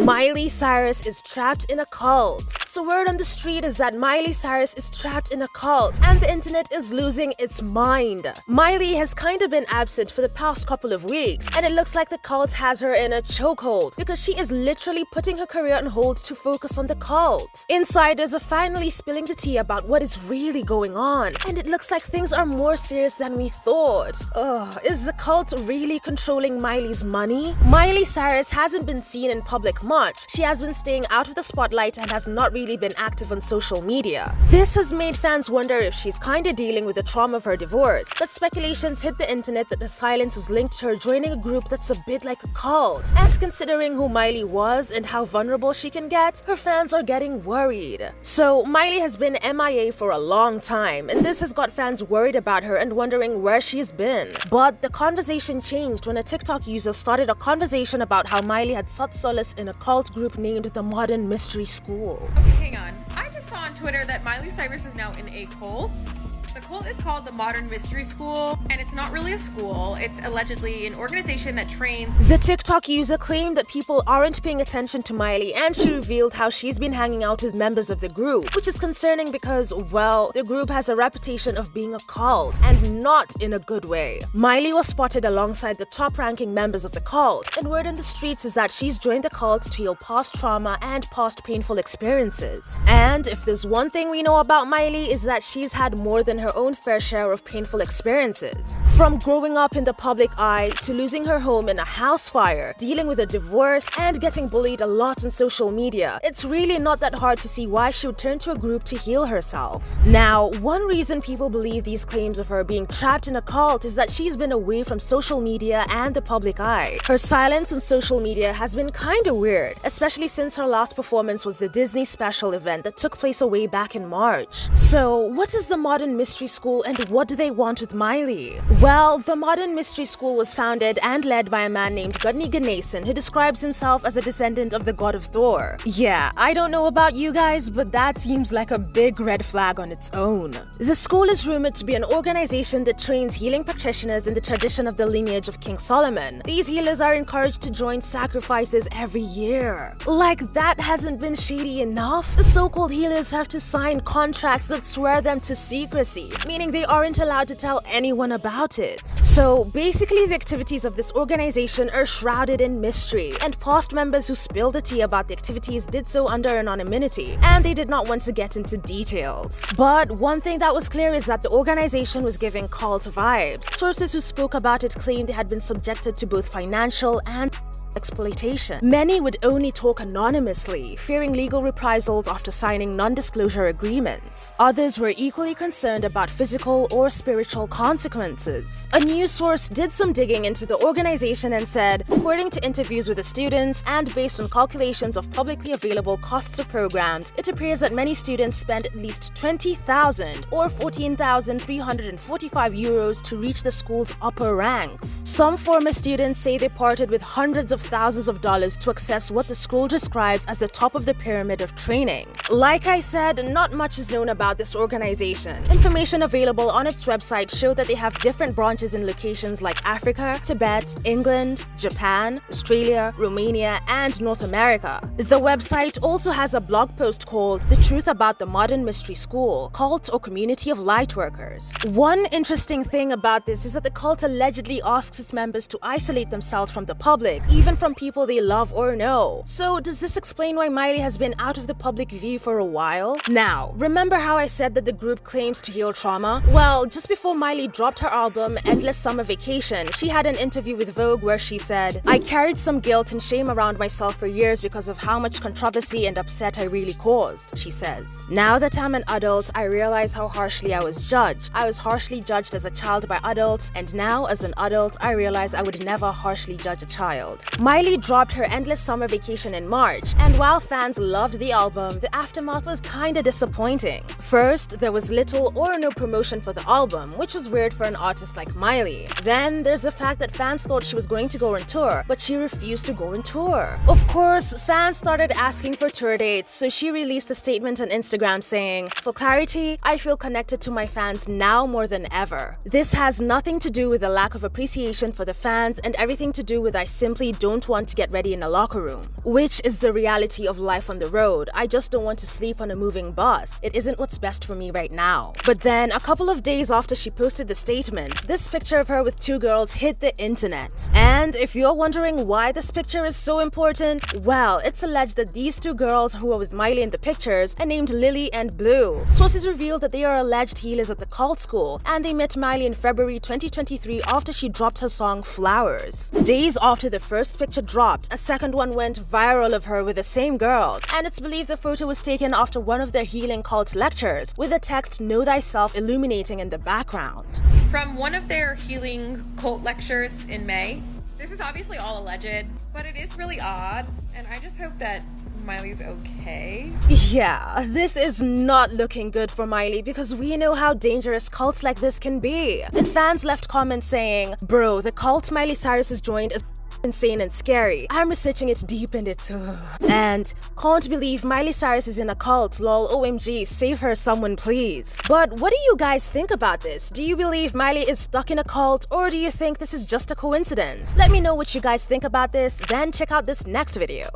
Miley Cyrus is trapped in a cult. So word on the street is that Miley Cyrus is trapped in a cult and the internet is losing its mind. Miley has kinda been absent for the past couple of weeks and it looks like the cult has her in a chokehold because she is literally putting her career on hold to focus on the cult. Insiders are finally spilling the tea about what is really going on and it looks like things are more serious than we thought. Is the cult really controlling Miley's money? Miley Cyrus hasn't been seen in public much. She has been staying out of the spotlight and has not really been active on social media. This has made fans wonder if she's kinda dealing with the trauma of her divorce, but speculations hit the internet that the silence is linked to her joining a group that's a bit like a cult. And considering who Miley was and how vulnerable she can get, her fans are getting worried. So Miley has been MIA for a long time, and this has got fans worried about her and wondering where she's been. But the conversation changed when a TikTok user started a conversation about how Miley had sought solace in a cult group named the Modern Mystery School. Okay, hang on. I just saw on Twitter that Miley Cyrus is now in a cult. The cult is called the Modern Mystery School, and it's not really a school. It's allegedly an organization that trains. The TikTok user claimed that people aren't paying attention to Miley, and she revealed how she's been hanging out with members of the group, which is concerning because, well, the group has a reputation of being a cult, and not in a good way. Miley was spotted alongside the top-ranking members of the cult, and word in the streets is that she's joined the cult to heal past trauma and past painful experiences. And if there's one thing we know about Miley is that she's had more than her own fair share of painful experiences. From growing up in the public eye to losing her home in a house fire, dealing with a divorce, and getting bullied a lot on social media, it's really not that hard to see why she would turn to a group to heal herself. Now, one reason people believe these claims of her being trapped in a cult is that she's been away from social media and the public eye. Her silence on social media has been kinda weird, especially since her last performance was the Disney special event that took place away back in March. So, what is the Modern Mystery School and what do they want with Miley? Well, the Modern Mystery School was founded and led by a man named Gudni Ganesan who describes himself as a descendant of the god of Thor. Yeah, I don't know about you guys, but that seems like a big red flag on its own. The school is rumored to be an organization that trains healing practitioners in the tradition of the lineage of King Solomon. These healers are encouraged to join sacrifices every year. Like that hasn't been shady enough? The so-called healers have to sign contracts that swear them to secrecy, meaning they aren't allowed to tell anyone about it. So basically the activities of this organization are shrouded in mystery, and past members who spilled the tea about the activities did so under anonymity, and they did not want to get into details. But one thing that was clear is that the organization was giving cult vibes. Sources who spoke about it claimed they had been subjected to both financial and exploitation. Many would only talk anonymously, fearing legal reprisals after signing non-disclosure agreements. Others were equally concerned about physical or spiritual consequences. A news source did some digging into the organization and said, according to interviews with the students and based on calculations of publicly available costs of programs, it appears that many students spend at least 20,000 or 14,345 euros to reach the school's upper ranks. Some former students say they parted with hundreds of thousands of dollars to access what the school describes as the top of the pyramid of training. Like I said, not much is known about this organization. Information available on its website showed that they have different branches in locations like Africa, Tibet, England, Japan, Australia, Romania, and North America. The website also has a blog post called The Truth About the Modern Mystery School, Cult or Community of Lightworkers. One interesting thing about this is that the cult allegedly asks its members to isolate themselves from the public, even from people they love or know. So does this explain why Miley has been out of the public view for a while? Now, remember how I said that the group claims to heal trauma? Well, just before Miley dropped her album Endless Summer Vacation, she had an interview with Vogue where she said, "I carried some guilt and shame around myself for years because of how much controversy and upset I really caused," she says. "Now that I'm an adult, I realize how harshly I was judged. I was harshly judged as a child by adults, and now as an adult, I realize I would never harshly judge a child." Miley dropped her Endless Summer Vacation in March, and while fans loved the album, the aftermath was kinda disappointing. First, there was little or no promotion for the album, which was weird for an artist like Miley. Then, there's the fact that fans thought she was going to go on tour, but she refused to go on tour. Of course, fans started asking for tour dates, so she released a statement on Instagram saying, "For clarity, I feel connected to my fans now more than ever. This has nothing to do with a lack of appreciation for the fans and everything to do with I simply don't don't want to get ready in a locker room, which is the reality of life on the road. I just don't want to sleep on a moving bus. It isn't what's best for me right now. But then, a couple of days after she posted the statement, this picture of her with two girls hit the internet. And if you're wondering why this picture is so important, well, it's alleged that these two girls who are with Miley in the pictures are named Lily and Blue. Sources revealed that they are alleged healers at the cult school, and they met Miley in February 2023 after she dropped her song Flowers. Days after the first picture dropped, a second one went viral of her with the same girls, and it's believed the photo was taken after one of their healing cult lectures, with the text "Know Thyself" illuminating in the background. From one of their healing cult lectures in May. This is obviously all alleged, but it is really odd, and I just hope that Miley's okay. Yeah, this is not looking good for Miley because we know how dangerous cults like this can be. And fans left comments saying, "Bro, the cult Miley Cyrus has joined is insane and scary. I'm researching it deep and it's and can't believe Miley Cyrus is in a cult, lol, OMG, save her someone please." But what do you guys think about this? Do you believe Miley is stuck in a cult, or do you think this is just a coincidence? Let me know what you guys think about this, then check out this next video.